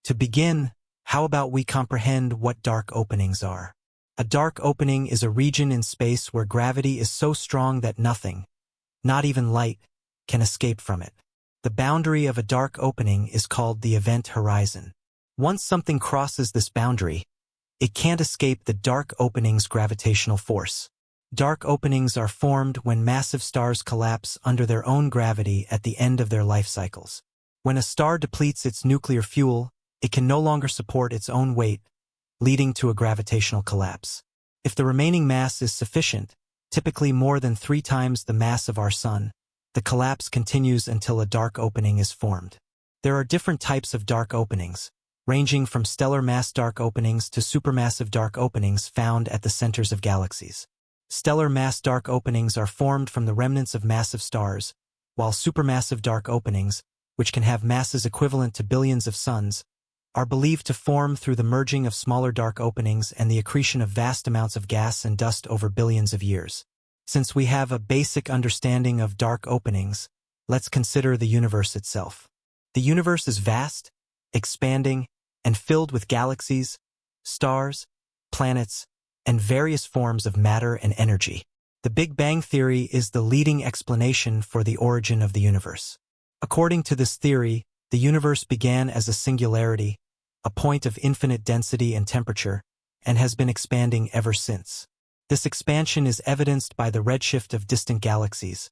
To begin, how about we comprehend what dark openings are? A dark opening is a region in space where gravity is so strong that nothing, not even light, can escape from it. The boundary of a dark opening is called the event horizon. Once something crosses this boundary, it can't escape the dark opening's gravitational force. Dark openings are formed when massive stars collapse under their own gravity at the end of their life cycles. When a star depletes its nuclear fuel, it can no longer support its own weight, leading to a gravitational collapse. If the remaining mass is sufficient, typically more than 3 times the mass of our Sun, the collapse continues until a dark opening is formed. There are different types of dark openings, ranging from stellar mass dark openings to supermassive dark openings found at the centers of galaxies. Stellar mass dark openings are formed from the remnants of massive stars, while supermassive dark openings, which can have masses equivalent to billions of suns, are believed to form through the merging of smaller dark openings and the accretion of vast amounts of gas and dust over billions of years. Since we have a basic understanding of dark openings, let's consider the universe itself. The universe is vast, expanding, and filled with galaxies, stars, planets, and various forms of matter and energy. The Big Bang Theory is the leading explanation for the origin of the universe. According to this theory, the universe began as a singularity, a point of infinite density and temperature, and has been expanding ever since. This expansion is evidenced by the redshift of distant galaxies,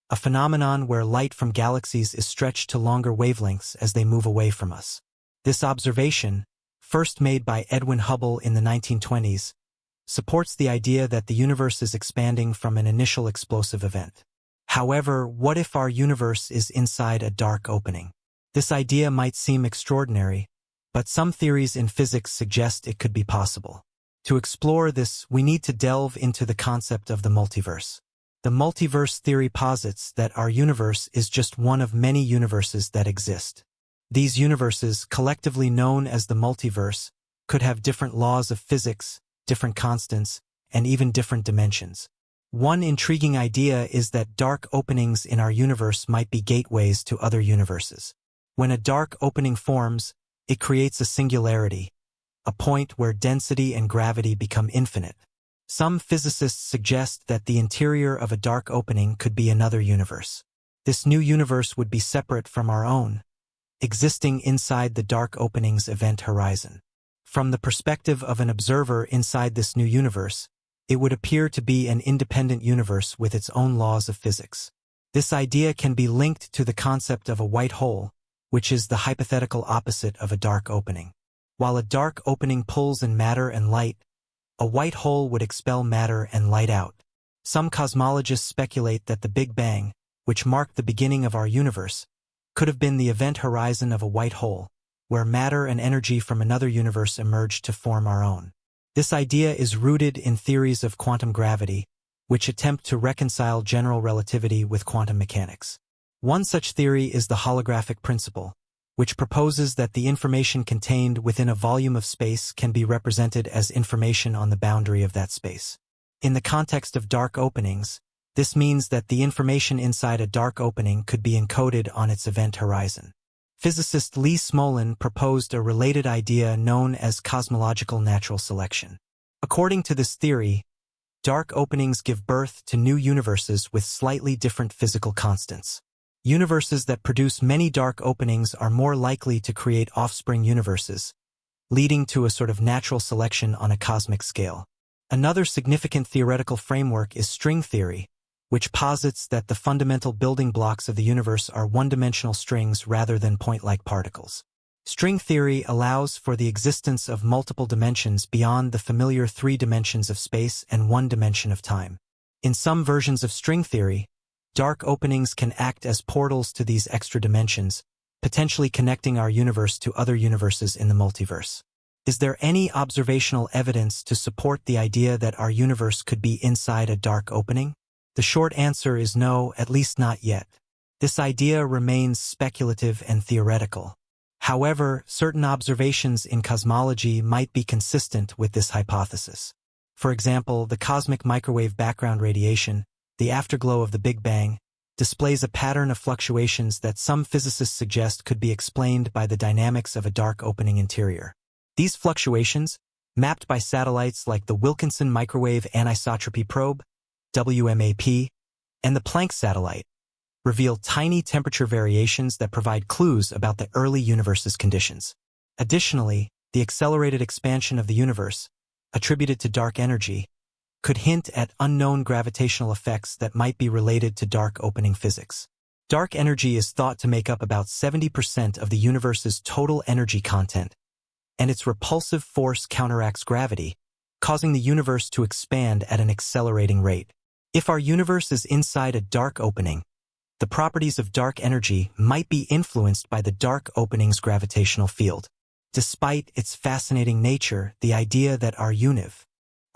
a phenomenon where light from galaxies is stretched to longer wavelengths as they move away from us. This observation, first made by Edwin Hubble in the 1920s, supports the idea that the universe is expanding from an initial explosive event. However, what if our universe is inside a dark opening? This idea might seem extraordinary, but some theories in physics suggest it could be possible. To explore this, we need to delve into the concept of the multiverse. The multiverse theory posits that our universe is just one of many universes that exist. These universes, collectively known as the multiverse, could have different laws of physics, different constants, and even different dimensions. One intriguing idea is that dark openings in our universe might be gateways to other universes. When a dark opening forms, it creates a singularity, a point where density and gravity become infinite. Some physicists suggest that the interior of a dark opening could be another universe. This new universe would be separate from our own, existing inside the dark opening's event horizon. From the perspective of an observer inside this new universe, it would appear to be an independent universe with its own laws of physics. This idea can be linked to the concept of a white hole, which is the hypothetical opposite of a dark opening. While a dark opening pulls in matter and light, a white hole would expel matter and light out. Some cosmologists speculate that the Big Bang, which marked the beginning of our universe, could have been the event horizon of a white hole, where matter and energy from another universe emerged to form our own. This idea is rooted in theories of quantum gravity, which attempt to reconcile general relativity with quantum mechanics. One such theory is the holographic principle, which proposes that the information contained within a volume of space can be represented as information on the boundary of that space. In the context of dark openings, this means that the information inside a dark opening could be encoded on its event horizon. Physicist Lee Smolin proposed a related idea known as cosmological natural selection. According to this theory, dark openings give birth to new universes with slightly different physical constants. Universes that produce many dark openings are more likely to create offspring universes, leading to a sort of natural selection on a cosmic scale. Another significant theoretical framework is string theory, which posits that the fundamental building blocks of the universe are one-dimensional strings rather than point-like particles. String theory allows for the existence of multiple dimensions beyond the familiar 3 dimensions of space and 1 dimension of time. In some versions of string theory, dark openings can act as portals to these extra dimensions, potentially connecting our universe to other universes in the multiverse. Is there any observational evidence to support the idea that our universe could be inside a dark opening? The short answer is no, at least not yet. This idea remains speculative and theoretical. However, certain observations in cosmology might be consistent with this hypothesis. For example, the cosmic microwave background radiation, the afterglow of the Big Bang, displays a pattern of fluctuations that some physicists suggest could be explained by the dynamics of a dark opening interior. These fluctuations, mapped by satellites like the Wilkinson Microwave Anisotropy Probe, WMAP, and the Planck satellite, reveal tiny temperature variations that provide clues about the early universe's conditions. Additionally, the accelerated expansion of the universe, attributed to dark energy, could hint at unknown gravitational effects that might be related to dark opening physics. Dark energy is thought to make up about 70% of the universe's total energy content, and its repulsive force counteracts gravity, causing the universe to expand at an accelerating rate. If our universe is inside a dark opening, the properties of dark energy might be influenced by the dark opening's gravitational field. Despite its fascinating nature, the idea that our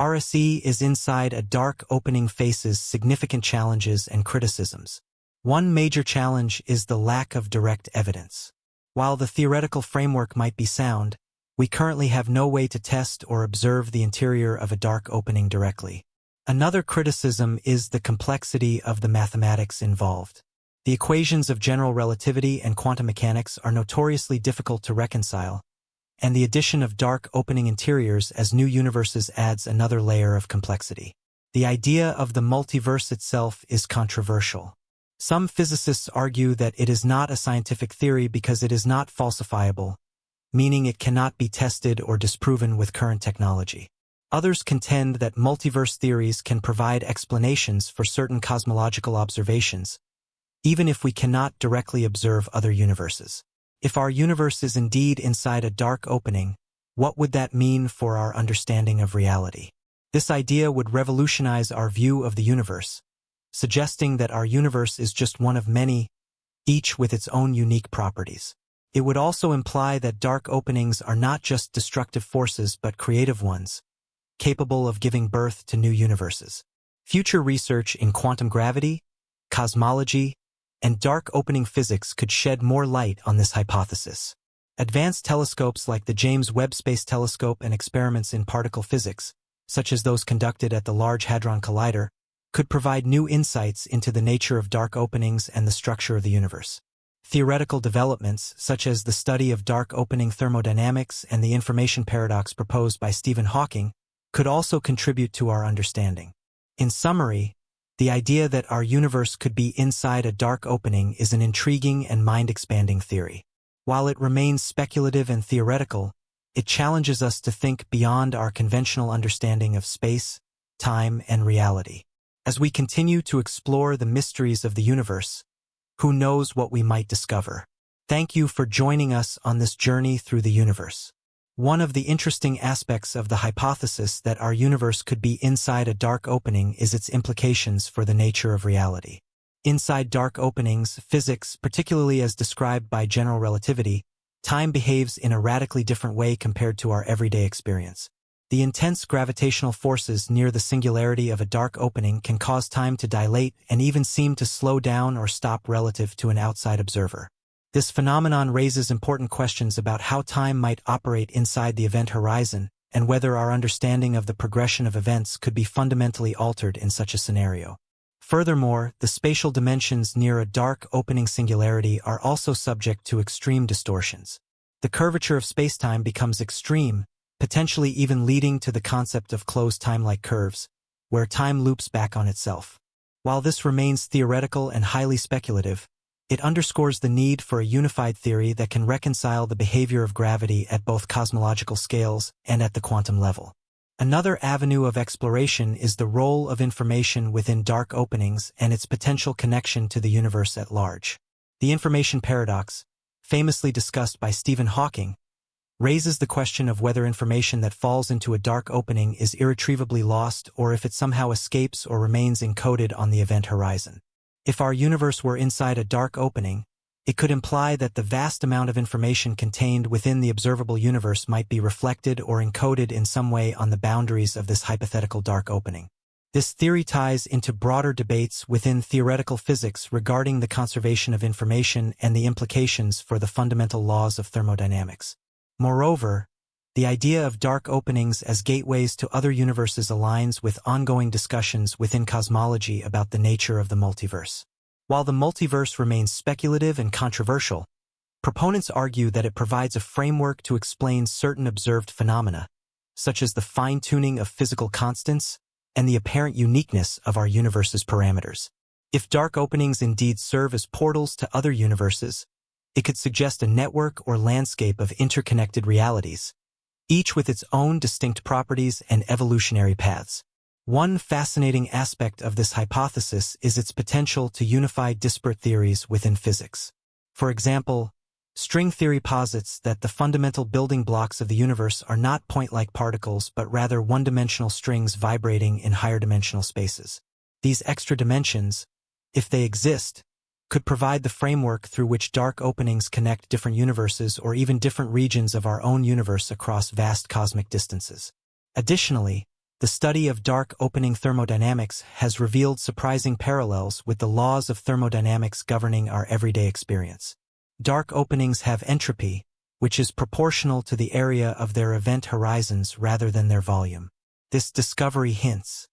RSE is inside a dark opening faces significant challenges and criticisms. One major challenge is the lack of direct evidence. While the theoretical framework might be sound, we currently have no way to test or observe the interior of a dark opening directly. Another criticism is the complexity of the mathematics involved. The equations of general relativity and quantum mechanics are notoriously difficult to reconcile, and the addition of dark opening interiors as new universes adds another layer of complexity. The idea of the multiverse itself is controversial. Some physicists argue that it is not a scientific theory because it is not falsifiable, meaning it cannot be tested or disproven with current technology. Others contend that multiverse theories can provide explanations for certain cosmological observations, even if we cannot directly observe other universes. If our universe is indeed inside a dark opening, what would that mean for our understanding of reality? This idea would revolutionize our view of the universe, suggesting that our universe is just one of many, each with its own unique properties. It would also imply that dark openings are not just destructive forces but creative ones, capable of giving birth to new universes. Future research in quantum gravity, cosmology, and dark opening physics could shed more light on this hypothesis. Advanced telescopes like the James Webb Space Telescope and experiments in particle physics, such as those conducted at the Large Hadron Collider, could provide new insights into the nature of dark openings and the structure of the universe. Theoretical developments, such as the study of dark opening thermodynamics and the information paradox proposed by Stephen Hawking, could also contribute to our understanding. In summary, the idea that our universe could be inside a dark opening is an intriguing and mind-expanding theory. While it remains speculative and theoretical, it challenges us to think beyond our conventional understanding of space, time, and reality. As we continue to explore the mysteries of the universe, who knows what we might discover? Thank you for joining us on this journey through the universe. One of the interesting aspects of the hypothesis that our universe could be inside a dark opening is its implications for the nature of reality. Inside dark openings, physics, particularly as described by general relativity, time behaves in a radically different way compared to our everyday experience. The intense gravitational forces near the singularity of a dark opening can cause time to dilate and even seem to slow down or stop relative to an outside observer. This phenomenon raises important questions about how time might operate inside the event horizon and whether our understanding of the progression of events could be fundamentally altered in such a scenario. Furthermore, the spatial dimensions near a dark opening singularity are also subject to extreme distortions. The curvature of spacetime becomes extreme, potentially even leading to the concept of closed time-like curves, where time loops back on itself. While this remains theoretical and highly speculative, it underscores the need for a unified theory that can reconcile the behavior of gravity at both cosmological scales and at the quantum level. Another avenue of exploration is the role of information within dark openings and its potential connection to the universe at large. The information paradox, famously discussed by Stephen Hawking, raises the question of whether information that falls into a dark opening is irretrievably lost or if it somehow escapes or remains encoded on the event horizon. If our universe were inside a dark opening, it could imply that the vast amount of information contained within the observable universe might be reflected or encoded in some way on the boundaries of this hypothetical dark opening. This theory ties into broader debates within theoretical physics regarding the conservation of information and the implications for the fundamental laws of thermodynamics. Moreover, the idea of dark openings as gateways to other universes aligns with ongoing discussions within cosmology about the nature of the multiverse. While the multiverse remains speculative and controversial, proponents argue that it provides a framework to explain certain observed phenomena, such as the fine-tuning of physical constants and the apparent uniqueness of our universe's parameters. If dark openings indeed serve as portals to other universes, it could suggest a network or landscape of interconnected realities, each with its own distinct properties and evolutionary paths. One fascinating aspect of this hypothesis is its potential to unify disparate theories within physics. For example, string theory posits that the fundamental building blocks of the universe are not point-like particles but rather one-dimensional strings vibrating in higher-dimensional spaces. These extra dimensions, if they exist, could provide the framework through which dark openings connect different universes or even different regions of our own universe across vast cosmic distances. Additionally, the study of dark opening thermodynamics has revealed surprising parallels with the laws of thermodynamics governing our everyday experience. Dark openings have entropy, which is proportional to the area of their event horizons rather than their volume. This discovery hints